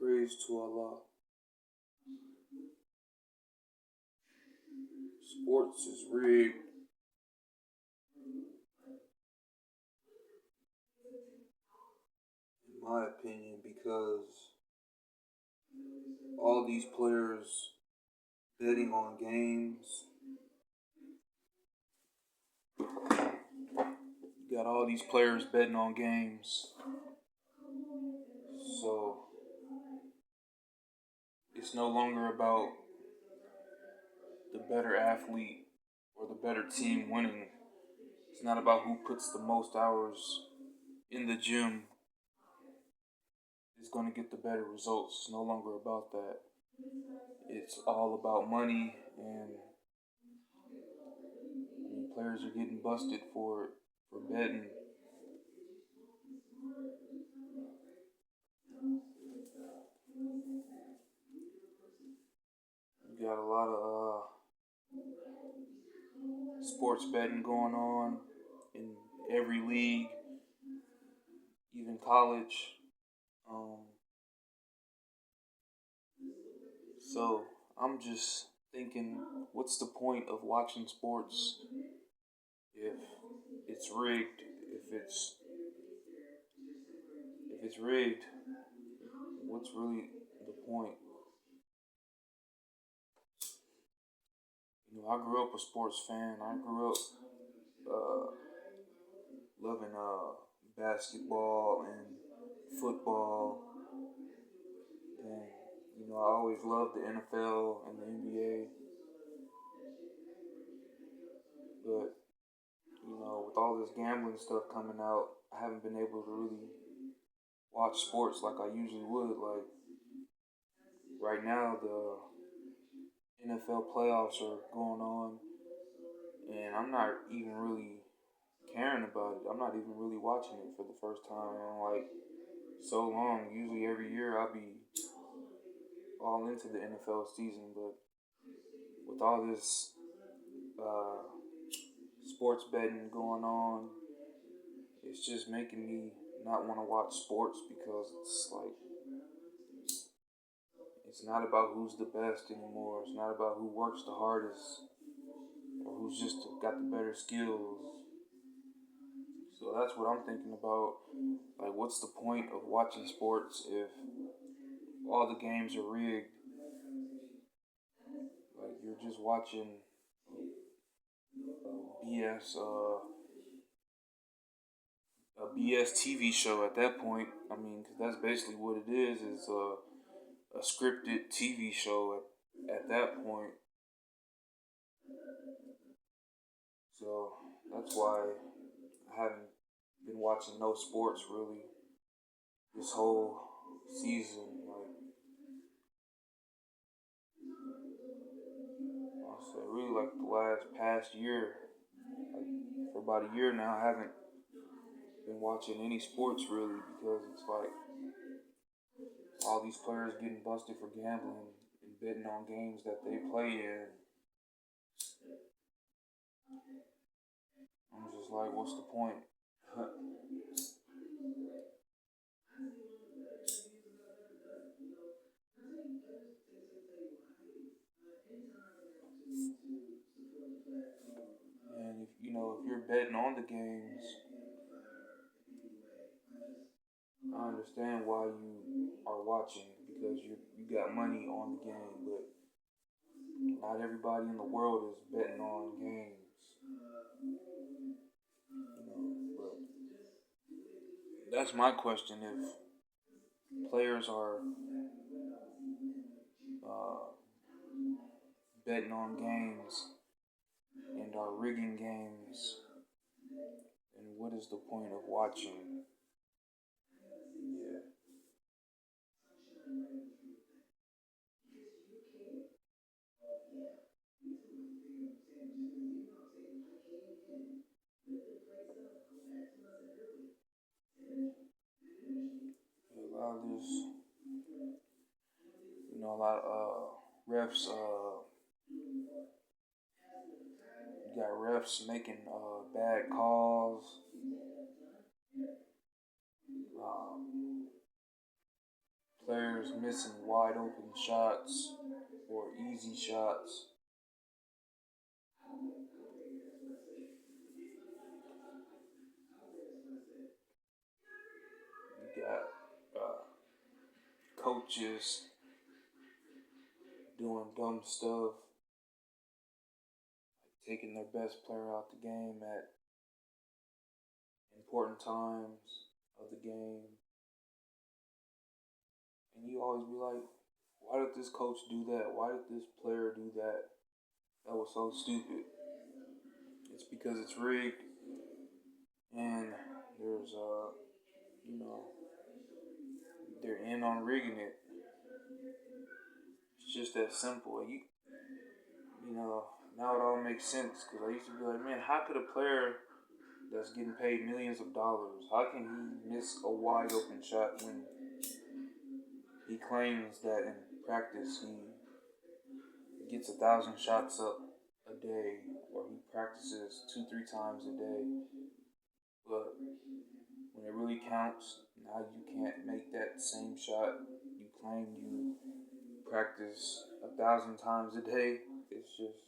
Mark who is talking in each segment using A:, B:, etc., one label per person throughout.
A: Praise to Allah. Sports is rigged. In my opinion, because all these players betting on games. You got all these players betting on games. So it's no longer about the better athlete or the better team winning. It's not about who puts the most hours in the gym is going to get the better results. It's no longer about that. It's all about money, and players are getting busted for betting. You got a lot of sports betting going on in every league, even college. So I'm just thinking, what's the point of watching sports if it's rigged? If it's rigged, what's really the point? I grew up a sports fan. I grew up loving basketball and football, and I always loved the NFL and the NBA. But with all this gambling stuff coming out, I haven't been able to really watch sports like I usually would. Like right now, the NFL playoffs are going on, and I'm not even really caring about it. I'm not even really watching it for the first time in like so long. Usually every year I'll be all into the NFL season, but with all this sports betting going on, it's just making me not want to watch sports because it's like it's not about who's the best anymore. It's not about who works the hardest or who's just got the better skills. So that's what I'm thinking about. Like, what's the point of watching sports if all the games are rigged? Like, you're just watching a BS TV show at that point. I mean, because that's basically what it is a scripted TV show at that point. So that's why I haven't been watching no sports really this whole season. Like, I said, really like the past year, like for about a year now, I haven't been watching any sports really because it's like all these players getting busted for gambling and betting on games that they play in. I'm just like, what's the point? And if you're betting on the games, I understand why you are watching because you got money on the game, but not everybody in the world is betting on games. But that's my question. If players are uh, betting on games and are rigging games, then what is the point of watching? Yeah. A lot of this, a lot of refs. You got refs making bad calls. Players players missing wide open shots or easy shots. You got coaches doing dumb stuff, like taking their best player out the game at important times of the game. And you always be like, why did this coach do that? Why did this player do that? That was so stupid. It's because it's rigged, and there's you know, they're in on rigging it. It's just that simple. You know, now it all makes sense because I used to be like, man, how could a player that's getting paid millions of dollars, how can he miss a wide open shot when he claims that in practice he gets 1,000 shots up a day, or he practices 2-3 times a day, but when it really counts, now you can't make that same shot you claim you practice 1,000 times a day. It's just,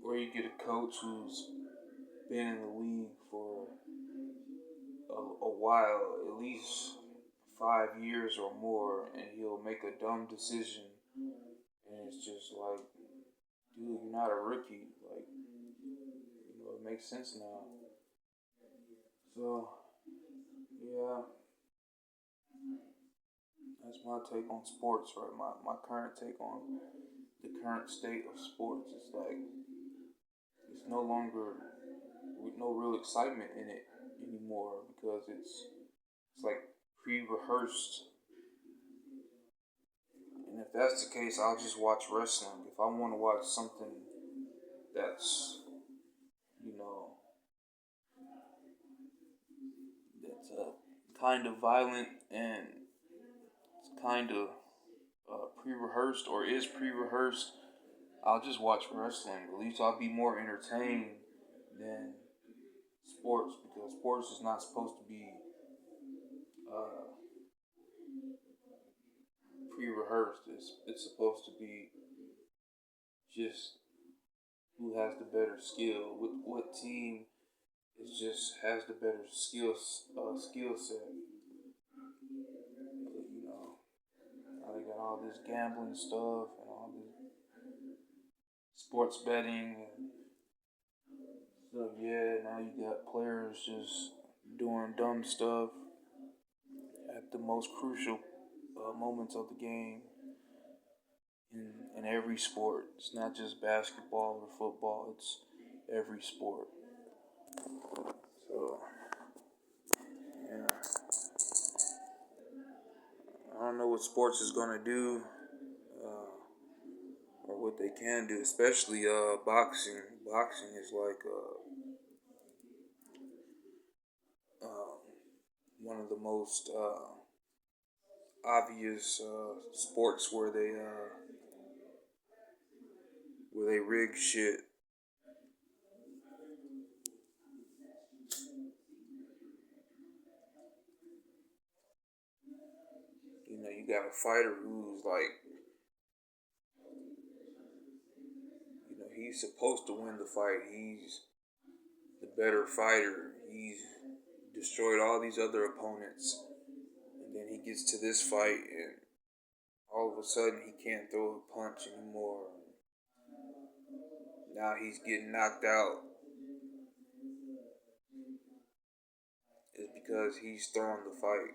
A: or you get a coach who's been in the league for a while, at least 5 years or more, and he'll make a dumb decision, and it's just like, dude, you're not a rookie. Like, you know, it makes sense now. So, yeah, that's my take on sports, right? My current take on the current state of sports. It's like, it's no longer, with no real excitement in it anymore, because it's like pre-rehearsed. And if that's the case, I'll just watch wrestling. If I want to watch something that's, you know, that's kind of violent and it's kind of pre-rehearsed or is pre-rehearsed, I'll just watch wrestling. At least I'll be more entertained than sports, because sports is not supposed to be uh, pre-rehearsed. It's supposed to be just who has the better skill. What team is just has the better skill set. But, you know, now they got all this gambling stuff and all this sports betting and stuff. Yeah, now you got players just doing dumb stuff at the most crucial moments of the game in every sport. It's not just basketball or football, it's every sport. So, yeah. I don't know what sports is going to do or what they can do, especially boxing. Boxing is like um, one of the most obvious sports where they rig shit. You know, you got a fighter who's like, you know, he's supposed to win the fight. He's the better fighter. He's destroyed all these other opponents. And then he gets to this fight, and all of a sudden he can't throw a punch anymore. Now he's getting knocked out. It's because he's throwing the fight.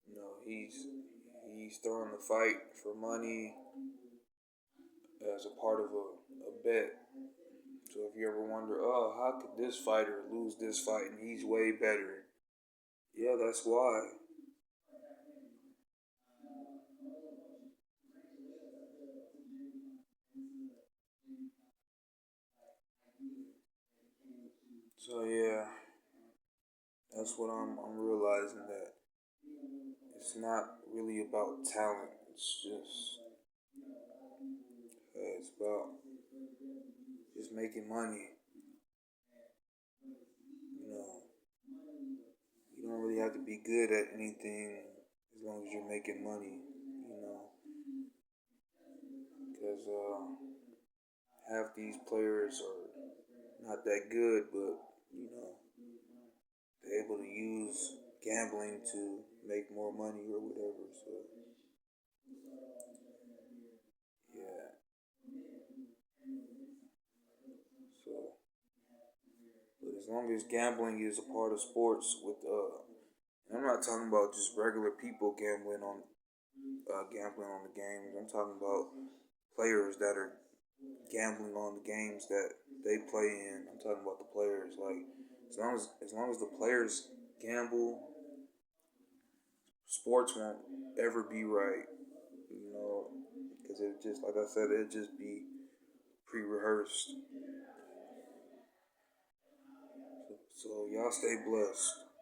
A: You know, he's throwing the fight for money as a part of a bet. So if you ever wonder, oh, how could this fighter lose this fight and he's way better? Yeah, that's why. So yeah, that's what I'm realizing, that it's not really about talent. It's about just making money. don't really have to be good at anything as long as you're making money, you know. Because half these players are not that good, but you know they're able to use gambling to make more money or whatever. So yeah, so but as long as gambling is a part of sports, I'm not talking about just regular people gambling on the games. I'm talking about players that are gambling on the games that they play in. I'm talking about the players. Like as long as the players gamble, sports won't ever be right. You know, because it just like I said, it just be pre-rehearsed. So y'all stay blessed.